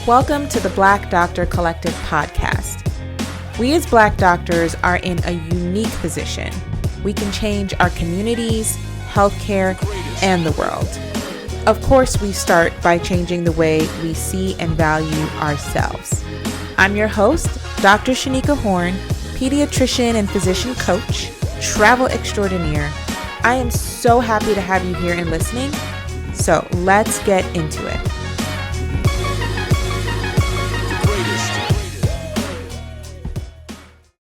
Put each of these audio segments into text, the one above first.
Welcome to the Black Doctor Collective podcast. We as Black doctors are in a unique position. We can change our communities, healthcare, and the world. Of course, we start by changing the way we see and value ourselves. I'm your host, Dr. Shanika Horn, pediatrician and physician coach, travel extraordinaire. I am so happy to have you here and listening. So let's get into it.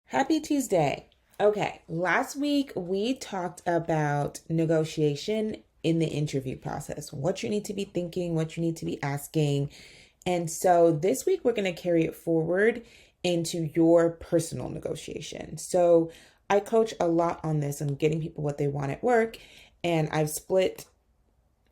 Happy Tuesday. Okay, last week we talked about negotiation in the interview process, what you need to be thinking, what you need to be asking. And so this week we're going to carry it forward into your personal negotiation. So I coach a lot on this and getting people what they want at work. And I've split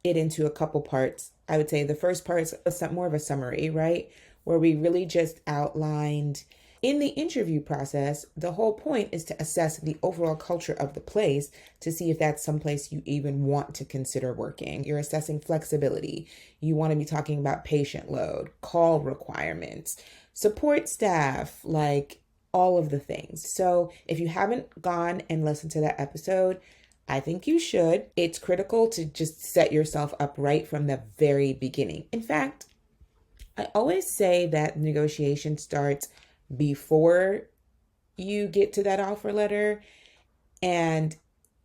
it into a couple parts. I would say the first part is more of a summary, right? Where we really just outlined in the interview process, the whole point is to assess the overall culture of the place to see if that's someplace you even want to consider working. You're assessing flexibility. You want to be talking about patient load, call requirements, support staff, like all of the things. So if you haven't gone and listened to that episode, I think you should. It's critical to just set yourself up right from the very beginning. In fact, I always say that negotiation starts before you get to that offer letter and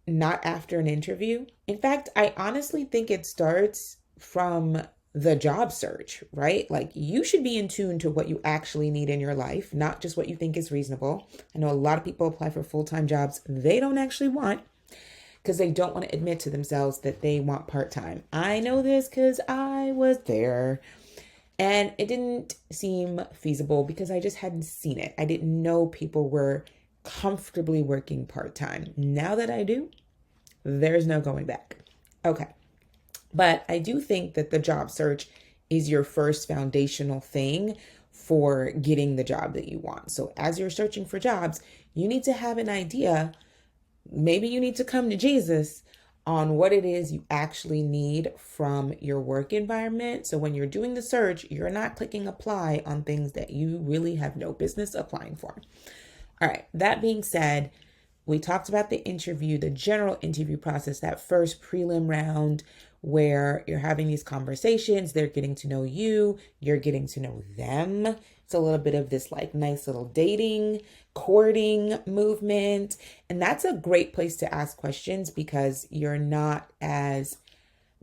not after an interview. In fact, I honestly think it starts from the job search, right? Like you should be in tune to what you actually need in your life, not just what you think is reasonable. I know a lot of people apply for full-time jobs they don't actually want because they don't want to admit to themselves that they want part-time. I know this because I was there. And it didn't seem feasible because I just hadn't seen it. I didn't know people were comfortably working part-time. Now that I do, there's no going back. Okay. But I do think that the job search is your first foundational thing for getting the job that you want. So as you're searching for jobs, you need to have an idea. Maybe you need to come to Jesus on what it is you actually need from your work environment. So when you're doing the search, you're not clicking apply on things that you really have no business applying for. All right, that being said, we talked about the interview, the general interview process, that first prelim round where you're having these conversations, they're getting to know you, you're getting to know them. It's a little bit of this like nice little dating, courting movement. And that's a great place to ask questions because you're not as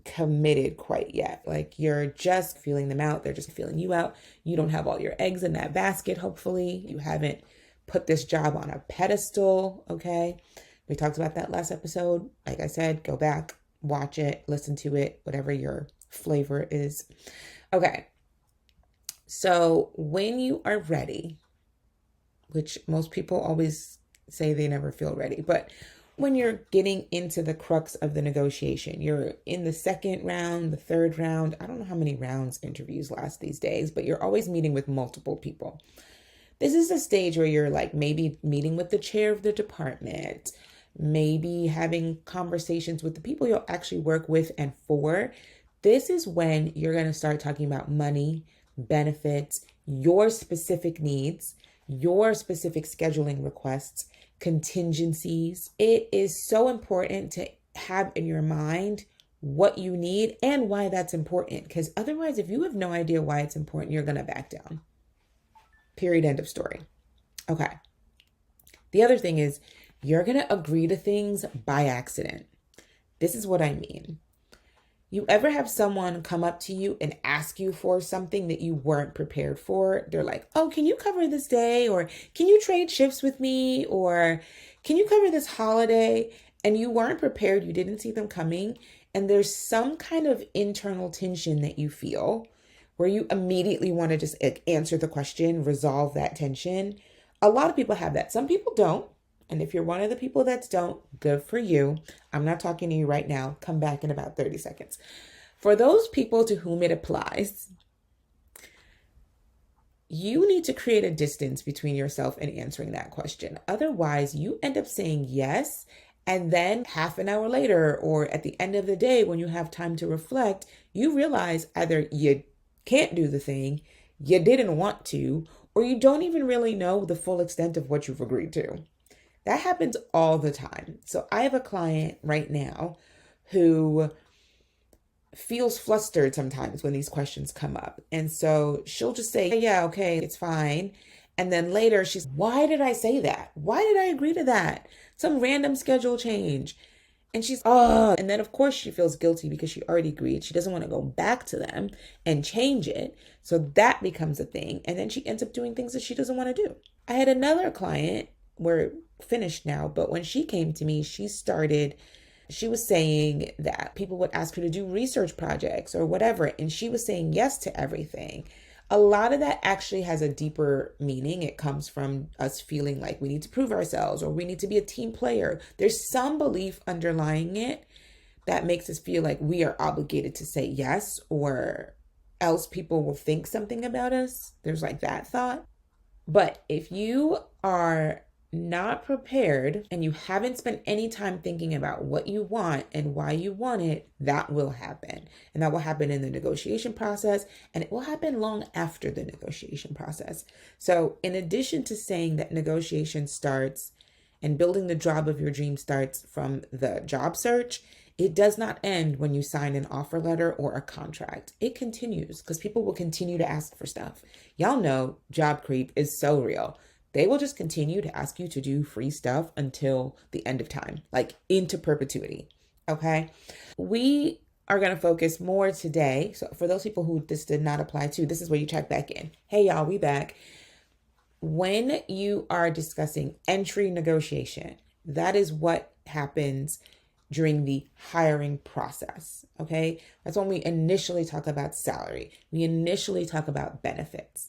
committed quite yet. Like you're just feeling them out. They're just feeling you out. You don't have all your eggs in that basket, hopefully. You haven't put this job on a pedestal, okay? We talked about that last episode. Like I said, go back, watch it, listen to it, whatever your flavor is. Okay. So when you are ready, which most people always say they never feel ready, but when you're getting into the crux of the negotiation, you're in the second round, the third round, I don't know how many rounds interviews last these days, but you're always meeting with multiple people. This is a stage where you're like maybe meeting with the chair of the department, maybe having conversations with the people you'll actually work with and for. This is when you're going to start talking about money, benefits, your specific needs, your specific scheduling requests, contingencies. It is so important to have in your mind what you need and why that's important. Because otherwise, if you have no idea why it's important, you're going to back down. Period. End of story. Okay. The other thing is you're going to agree to things by accident. This is what I mean. You ever have someone come up to you and ask you for something that you weren't prepared for? They're like, oh, can you cover this day? Or can you trade shifts with me? Or can you cover this holiday? And you weren't prepared. You didn't see them coming. And there's some kind of internal tension that you feel where you immediately want to just answer the question, resolve that tension. A lot of people have that. Some people don't. And if you're one of the people that don't, good for you. I'm not talking to you right now. Come back in about 30 seconds. For those people to whom it applies, you need to create a distance between yourself and answering that question. Otherwise, you end up saying yes. And then half an hour later, or at the end of the day, when you have time to reflect, you realize either you can't do the thing, you didn't want to, or you don't even really know the full extent of what you've agreed to. That happens all the time. So I have a client right now who feels flustered sometimes when these questions come up. And so she'll just say, yeah, okay, it's fine. And then later she's, why did I say that? Why did I agree to that? Some random schedule change. And she's, oh, and then of course she feels guilty because she already agreed. She doesn't want to go back to them and change it. So that becomes a thing. And then she ends up doing things that she doesn't want to do. I had another client, we're finished now, but when she came to me, she was saying that people would ask her to do research projects or whatever, and she was saying yes to everything. A lot of that actually has a deeper meaning. It comes from us feeling like we need to prove ourselves or we need to be a team player. There's some belief underlying it that makes us feel like we are obligated to say yes, or else people will think something about us. There's like that thought. But if you are not prepared and you haven't spent any time thinking about what you want and why you want it, that will happen. And that will happen in the negotiation process, and it will happen long after the negotiation process. So in addition to saying that negotiation starts and building the job of your dream starts from the job search, it does not end when you sign an offer letter or a contract. It continues because people will continue to ask for stuff. Y'all know job creep is so real. They will just continue to ask you to do free stuff until the end of time, like into perpetuity. Okay. We are going to focus more today. So for those people who this did not apply to, this is where you check back in. Hey, y'all, we back. When you are discussing entry negotiation, that is what happens during the hiring process. Okay. That's when we initially talk about salary. We initially talk about benefits.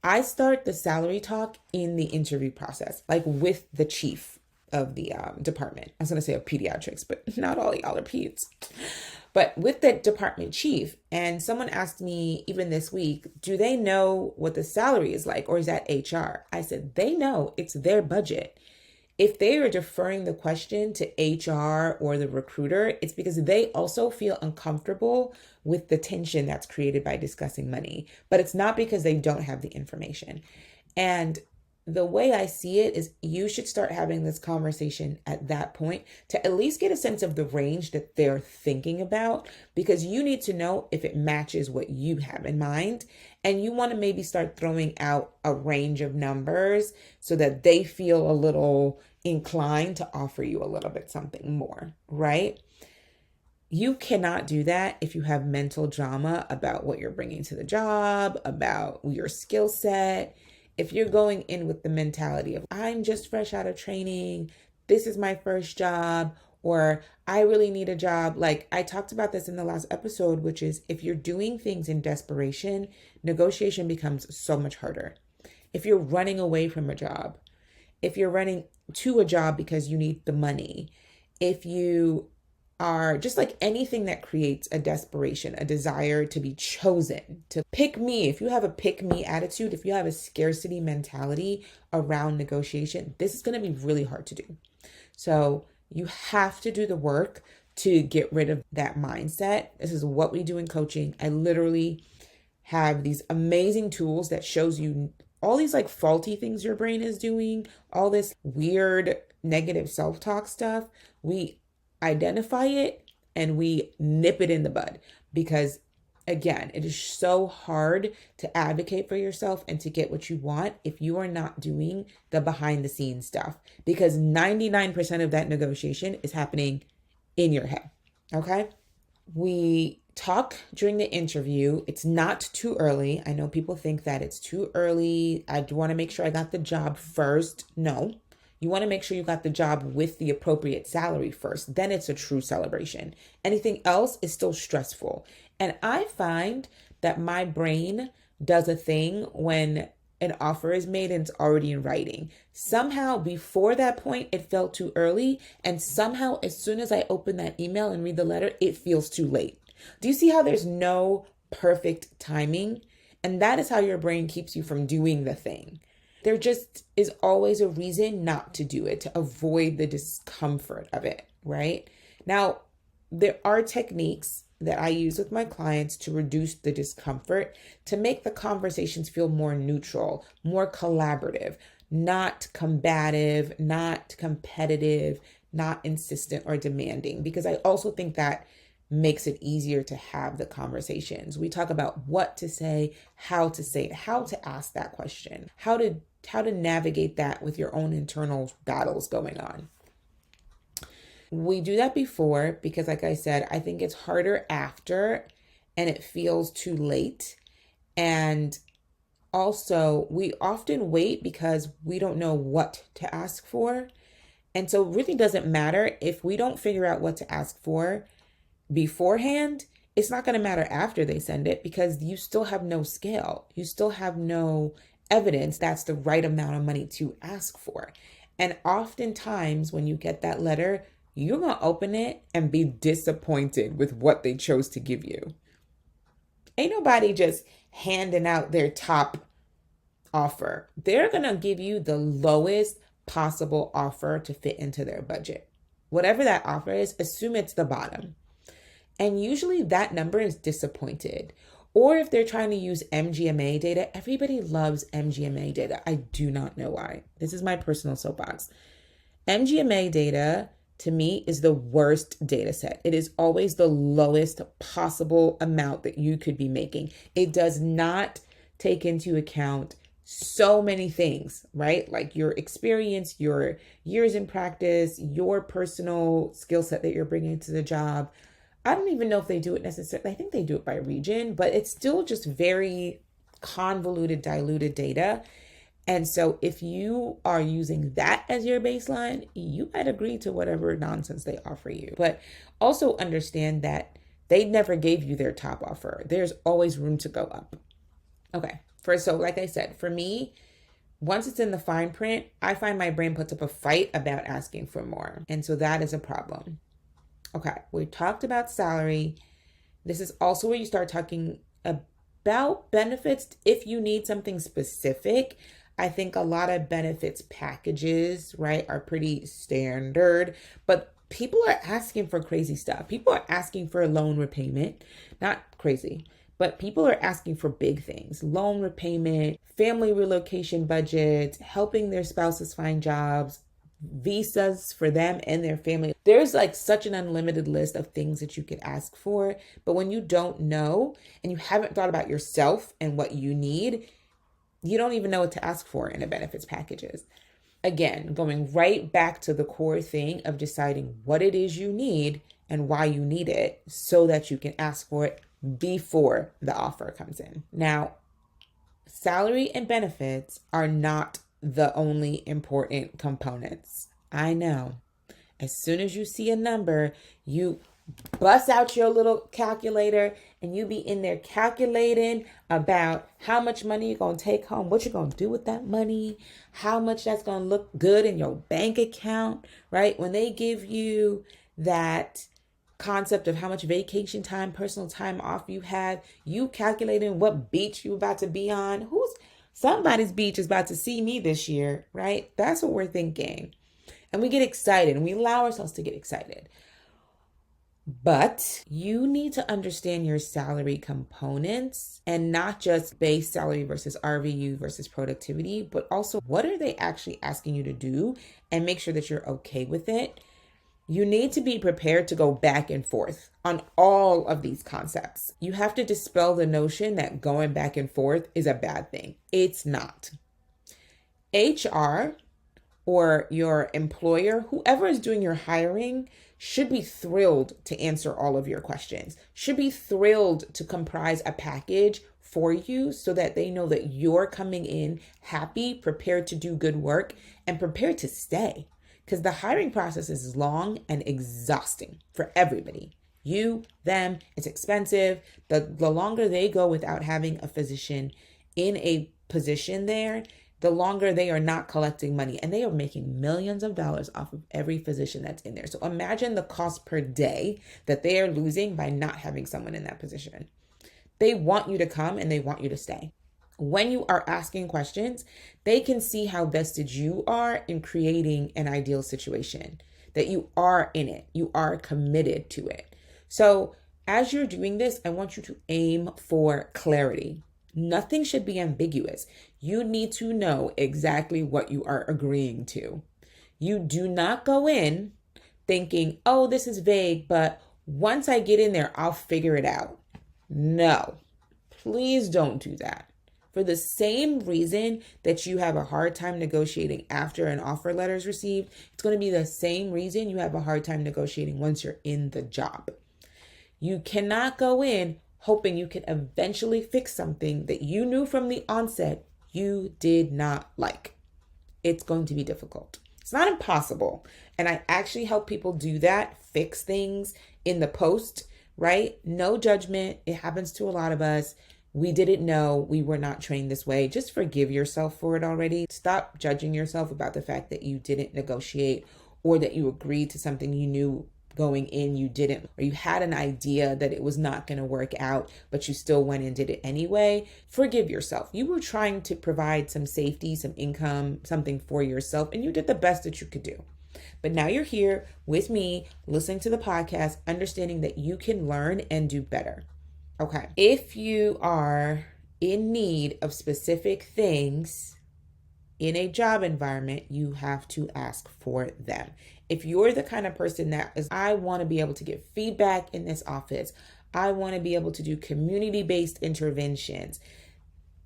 I start the salary talk in the interview process, like with the chief of the department. I was going to say of pediatrics, but not all y'all are peds. But with the department chief, and someone asked me even this week, do they know what the salary is like, or is that HR? I said, they know, it's their budget. If they are deferring the question to HR or the recruiter, it's because they also feel uncomfortable with the tension that's created by discussing money. But it's not because they don't have the information. And the way I see it is you should start having this conversation at that point to at least get a sense of the range that they're thinking about, because you need to know if it matches what you have in mind. And you want to maybe start throwing out a range of numbers so that they feel a little inclined to offer you a little bit something more, right? You cannot do that if you have mental drama about what you're bringing to the job, about your skill set. If you're going in with the mentality of, I'm just fresh out of training, this is my first job, or I really need a job. Like I talked about this in the last episode, which is if you're doing things in desperation, negotiation becomes so much harder. If you're running away from a job, if you're running to a job because you need the money, if you are just like anything that creates a desperation, a desire to be chosen, to pick me. If you have a pick me attitude, if you have a scarcity mentality around negotiation, this is going to be really hard to do. So you have to do the work to get rid of that mindset. This is what we do in coaching. I literally have these amazing tools that shows you all these like faulty things your brain is doing, all this weird negative self-talk stuff. We identify it and we nip it in the bud, because again, it is so hard to advocate for yourself and to get what you want if you are not doing the behind the scenes stuff, because 99% of that negotiation is happening in your head. Okay. We talk during the interview. It's not too early. I know people think that it's too early. I want to make sure I got the job first. No, you want to make sure you got the job with the appropriate salary first. Then it's a true celebration. Anything else is still stressful. And I find that my brain does a thing when an offer is made and it's already in writing. Somehow before that point, it felt too early. And somehow as soon as I open that email and read the letter, it feels too late. Do you see how there's no perfect timing? And that is how your brain keeps you from doing the thing. There just is always a reason not to do it, to avoid the discomfort of it, right? Now, there are techniques that I use with my clients to reduce the discomfort, to make the conversations feel more neutral, more collaborative, not combative, not competitive, not insistent or demanding, because I also think that makes it easier to have the conversations. We talk about what to say, how to say it, how to ask that question, how to navigate that with your own internal battles going on. We do that before because, like I said, I think it's harder after and it feels too late. And also, we often wait because we don't know what to ask for. And so it really doesn't matter if we don't figure out what to ask for beforehand. It's not going to matter after they send it because you still have no scale. You still have no evidence that's the right amount of money to ask for. And oftentimes when you get that letter, you're going to open it and be disappointed with what they chose to give you. Ain't nobody just handing out their top offer. They're going to give you the lowest possible offer to fit into their budget. Whatever that offer is, assume it's the bottom. And usually that number is disappointed. Or if they're trying to use MGMA data, everybody loves MGMA data. I do not know why. This is my personal soapbox. MGMA data to me is the worst data set. It is always the lowest possible amount that you could be making. It does not take into account so many things, right? Like your experience, your years in practice, your personal skill set that you're bringing to the job. I don't even know if they do it necessarily. I think they do it by region, but it's still just very convoluted, diluted data. And so if you are using that as your baseline, you might agree to whatever nonsense they offer you. But also understand that they never gave you their top offer. There's always room to go up. Okay. So like I said, for me, once it's in the fine print, I find my brain puts up a fight about asking for more. And so that is a problem. Okay, we talked about salary. This is also where you start talking about benefits if you need something specific. I think a lot of benefits packages, right, are pretty standard, but people are asking for crazy stuff. People are asking for a loan repayment, not crazy, but people are asking for big things: loan repayment, family relocation budgets, helping their spouses find jobs, visas for them and their family. There's like such an unlimited list of things that you could ask for. But when you don't know and you haven't thought about yourself and what you need, you don't even know what to ask for in a benefits packages. Again, going right back to the core thing of deciding what it is you need and why you need it so that you can ask for it before the offer comes in. Now, salary and benefits are not the only important components. I know. As soon as you see a number, you bust out your little calculator and you be in there calculating about how much money you're going to take home, what you're going to do with that money, how much that's going to look good in your bank account, right? When they give you that concept of how much vacation time, personal time off you have, you calculating what beach you're about to be on. Somebody's beach is about to see me this year, right? That's what we're thinking. And we get excited and we allow ourselves to get excited. But you need to understand your salary components and not just base salary versus RVU versus productivity, but also what are they actually asking you to do, and make sure that you're okay with it. You need to be prepared to go back and forth on all of these concepts. You have to dispel the notion that going back and forth is a bad thing. It's not. HR or your employer, whoever is doing your hiring, should be thrilled to answer all of your questions, should be thrilled to comprise a package for you so that they know that you're coming in happy, prepared to do good work, and prepared to stay. Because the hiring process is long and exhausting for everybody. You, them, it's expensive. The longer they go without having a physician in a position there, the longer they are not collecting money. And they are making millions of dollars off of every physician that's in there. So imagine the cost per day that they are losing by not having someone in that position. They want you to come and they want you to stay. When you are asking questions, they can see how vested you are in creating an ideal situation, that you are in it, you are committed to it. So As you're doing this, I want you to aim for clarity. Nothing should be ambiguous. You need to know exactly what you are agreeing to. You do not go in thinking, oh, this is vague, but once I get in there, I'll figure it out. No, please don't do that. For the same reason that you have a hard time negotiating after an offer letter is received, it's going to be the same reason you have a hard time negotiating once you're in the job. You cannot go in hoping you can eventually fix something that you knew from the onset you did not like. It's going to be difficult. It's not impossible. And I actually help people do that, fix things in the post, right? No judgment. It happens to a lot of us. We didn't know, we were not trained this way. Just forgive yourself for it already. Stop judging yourself about the fact that you didn't negotiate or that you agreed to something you knew going in you didn't, or you had an idea that it was not going to work out, but you still went and did it anyway. Forgive yourself. You were trying to provide some safety, some income, something for yourself, and you did the best that you could do. But now you're here with me, listening to the podcast, understanding that you can learn and do better. Okay. If you are in need of specific things in a job environment, you have to ask for them. If you're the kind of person that is, I want to be able to give feedback in this office, I want to be able to do community-based interventions.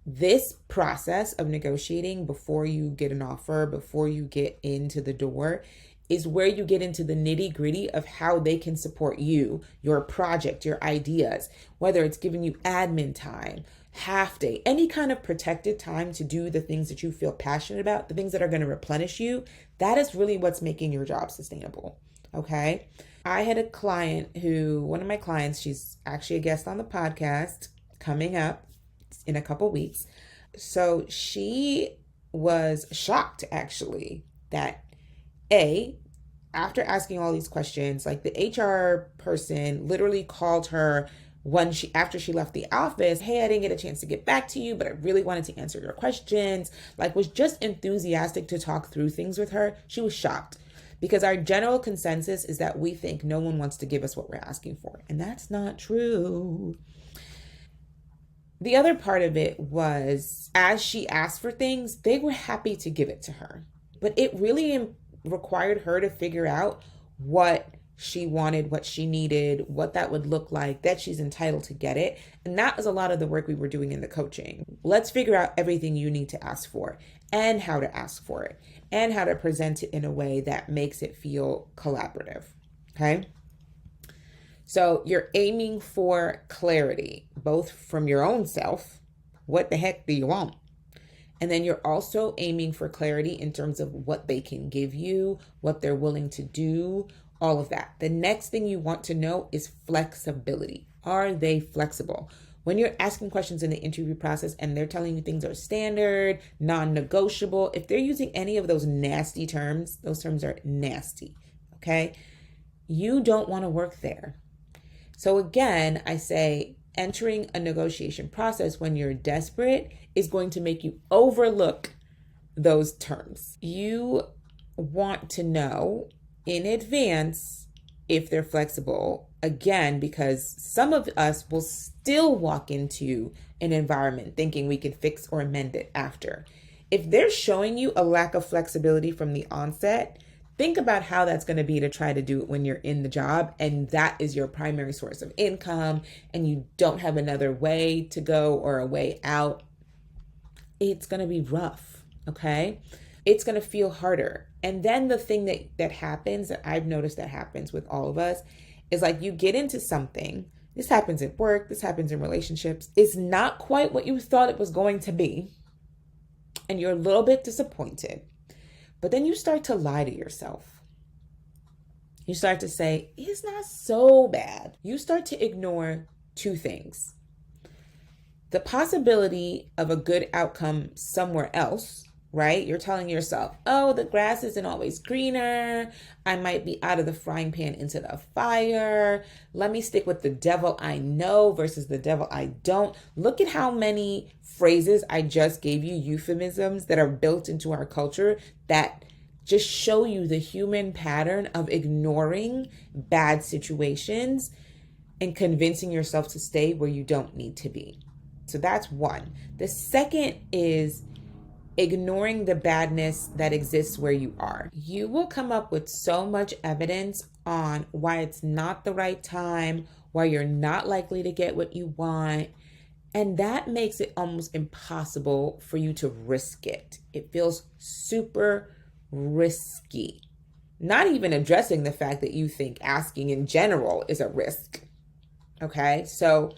This process of negotiating before you get an offer, before you get into the door, is where you get into the nitty-gritty of how they can support you, your project, your ideas, whether it's giving you admin time, half day, any kind of protected time to do the things that you feel passionate about, the things that are going to replenish you. That is really what's making your job sustainable. Okay. I had a client one of my clients, she's actually a guest on the podcast coming up in a couple weeks. So she was shocked actually that after asking all these questions, like the HR person literally called her after she left the office, hey, I didn't get a chance to get back to you, but I really wanted to answer your questions, like was just enthusiastic to talk through things with her. She was shocked because our general consensus is that we think no one wants to give us what we're asking for. And that's not true. The other part of it was as she asked for things, they were happy to give it to her. But it really required her to figure out what she wanted, what she needed, what that would look like, that she's entitled to get it. And that was a lot of the work we were doing in the coaching. Let's figure out everything you need to ask for and how to ask for it and how to present it in a way that makes it feel collaborative. Okay. So you're aiming for clarity, both from your own self. What the heck do you want? And then you're also aiming for clarity in terms of what they can give you, what they're willing to do, all of that. The next thing you want to know is flexibility. Are they flexible? When you're asking questions in the interview process and they're telling you things are standard, non-negotiable, if they're using any of those nasty terms, those terms are nasty, okay? You don't want to work there. So again, I say entering a negotiation process when you're desperate is going to make you overlook those terms. You want to know in advance if they're flexible, again, because some of us will still walk into an environment thinking we can fix or amend it after. If they're showing you a lack of flexibility from the onset, think about how that's going to be to try to do it when you're in the job and that is your primary source of income and you don't have another way to go or a way out. It's going to be rough, okay? It's going to feel harder. And then the thing that happens, that I've noticed that happens with all of us, is like you get into something. This happens at work. This happens in relationships. It's not quite what you thought it was going to be. And you're a little bit disappointed. But then you start to lie to yourself. You start to say, it's not so bad. You start to ignore two things. The possibility of a good outcome somewhere else, right? You're telling yourself, oh, the grass isn't always greener. I might be out of the frying pan into the fire. Let me stick with the devil I know versus the devil I don't. Look at how many phrases I just gave you, euphemisms that are built into our culture that just show you the human pattern of ignoring bad situations and convincing yourself to stay where you don't need to be. So that's one. The second is ignoring the badness that exists where you are. You will come up with so much evidence on why it's not the right time, why you're not likely to get what you want. And that makes it almost impossible for you to risk it. It feels super risky. Not even addressing the fact that you think asking in general is a risk. Okay, so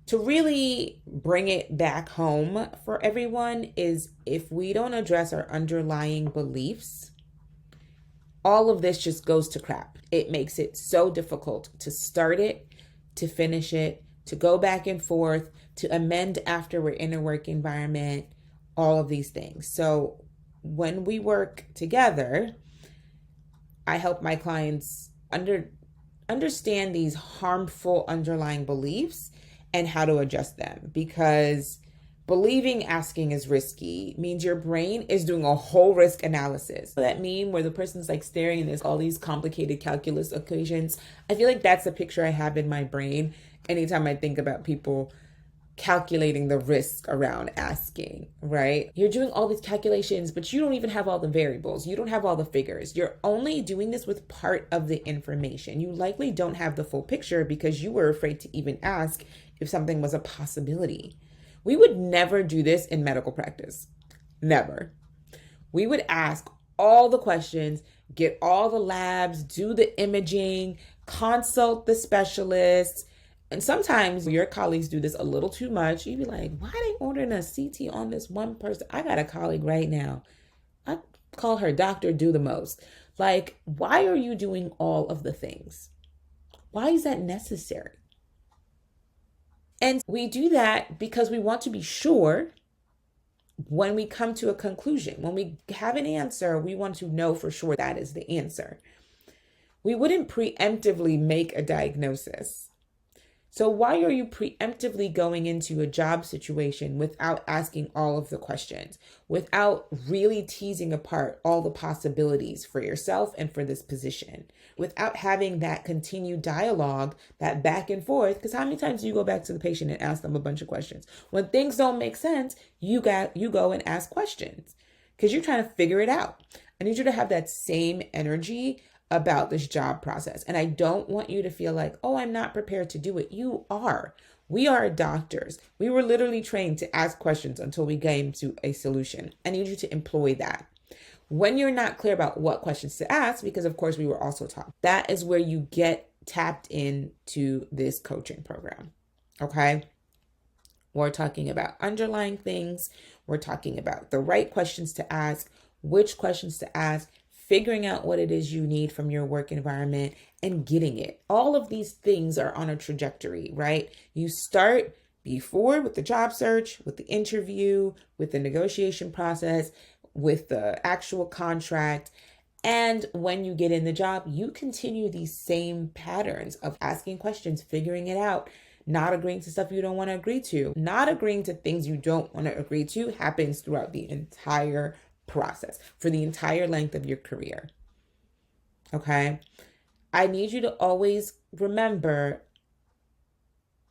to really bring it back home for everyone is if we don't address our underlying beliefs, all of this just goes to crap. It makes it so difficult to start it, to finish it, to go back and forth, to amend after we're in a work environment, all of these things. So when we work together, I help my clients understand these harmful underlying beliefs and how to adjust them, because believing asking is risky means your brain is doing a whole risk analysis. That meme where the person's like staring and there's all these complicated calculus equations, I feel like that's a picture I have in my brain anytime I think about people calculating the risk around asking, right? You're doing all these calculations, but you don't even have all the variables. You don't have all the figures. You're only doing this with part of the information. You likely don't have the full picture because you were afraid to even ask if something was a possibility. We would never do this in medical practice. Never. We would ask all the questions, get all the labs, do the imaging, consult the specialists. And sometimes your colleagues do this a little too much. You'd be like, why are they ordering a CT on this one person? I got a colleague right now. I call her Dr. Do the Most. Like, why are you doing all of the things? Why is that necessary? And we do that because we want to be sure when we come to a conclusion. When we have an answer, we want to know for sure that is the answer. We wouldn't preemptively make a diagnosis. So why are you preemptively going into a job situation without asking all of the questions, without really teasing apart all the possibilities for yourself and for this position, without having that continued dialogue, that back and forth? Because how many times do you go back to the patient and ask them a bunch of questions? When things don't make sense, you go and ask questions because you're trying to figure it out. I need you to have that same energy about this job process. And I don't want you to feel like, oh, I'm not prepared to do it. You are. We are doctors. We were literally trained to ask questions until we came to a solution. I need you to employ that. When you're not clear about what questions to ask, because of course we were also taught, that is where you get tapped into this coaching program. Okay? We're talking about underlying things. We're talking about the right questions to ask, which questions to ask, figuring out what it is you need from your work environment and getting it. All of these things are on a trajectory, right? You start before with the job search, with the interview, with the negotiation process, with the actual contract. And when you get in the job, you continue these same patterns of asking questions, figuring it out, not agreeing to stuff you don't want to agree to. Not agreeing to things you don't want to agree to happens throughout the entire process, for the entire length of your career. Okay? I need you to always remember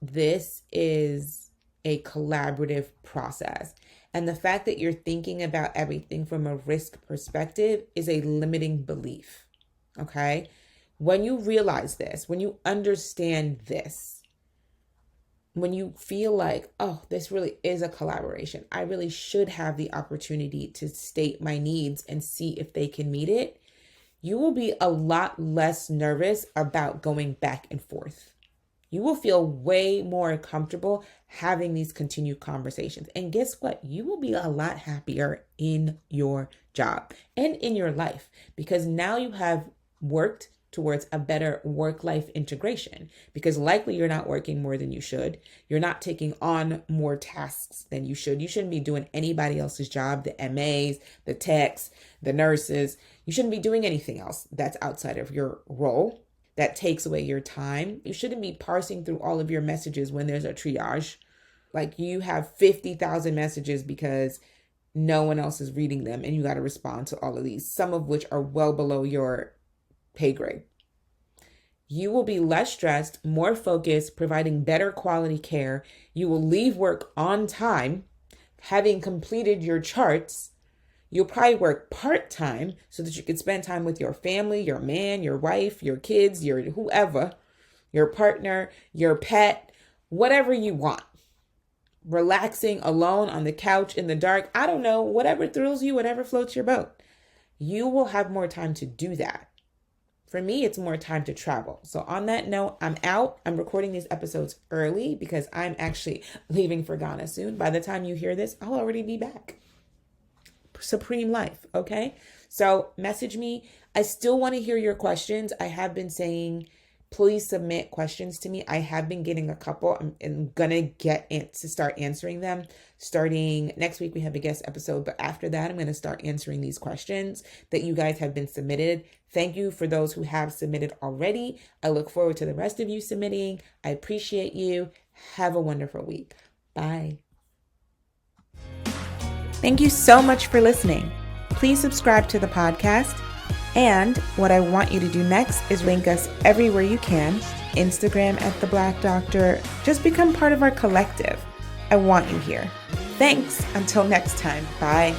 this is a collaborative process. And the fact that you're thinking about everything from a risk perspective is a limiting belief. Okay? When you realize this, when you understand this, when you feel like, oh, this really is a collaboration, I really should have the opportunity to state my needs and see if they can meet it, you will be a lot less nervous about going back and forth. You will feel way more comfortable having these continued conversations. And guess what? You will be a lot happier in your job and in your life, because now you have worked towards a better work-life integration, because likely you're not working more than you should. You're not taking on more tasks than you should. You shouldn't be doing anybody else's job, the MAs, the techs, the nurses. You shouldn't be doing anything else that's outside of your role that takes away your time. You shouldn't be parsing through all of your messages when there's a triage. Like you have 50,000 messages because no one else is reading them and you got to respond to all of these, some of which are well below your pay grade. You will be less stressed, more focused, providing better quality care. You will leave work on time, having completed your charts. You'll probably work part-time so that you can spend time with your family, your man, your wife, your kids, your whoever, your partner, your pet, whatever you want. Relaxing alone on the couch in the dark. I don't know, whatever thrills you, whatever floats your boat. You will have more time to do that. For me, it's more time to travel. So on that note, I'm out. I'm recording these episodes early because I'm actually leaving for Ghana soon. By the time you hear this, I'll already be back. Supreme life, okay? So message me. I still want to hear your questions. I have been saying, please submit questions to me. I have been getting a couple. I'm gonna get to start answering them. Starting next week, we have a guest episode, but after that, I'm gonna start answering these questions that you guys have been submitted. Thank you for those who have submitted already. I look forward to the rest of you submitting. I appreciate you. Have a wonderful week. Bye. Thank you so much for listening. Please subscribe to the podcast. And what I want you to do next is link us everywhere you can. Instagram at The Black Doctor. Just become part of our collective. I want you here. Thanks. Until next time. Bye.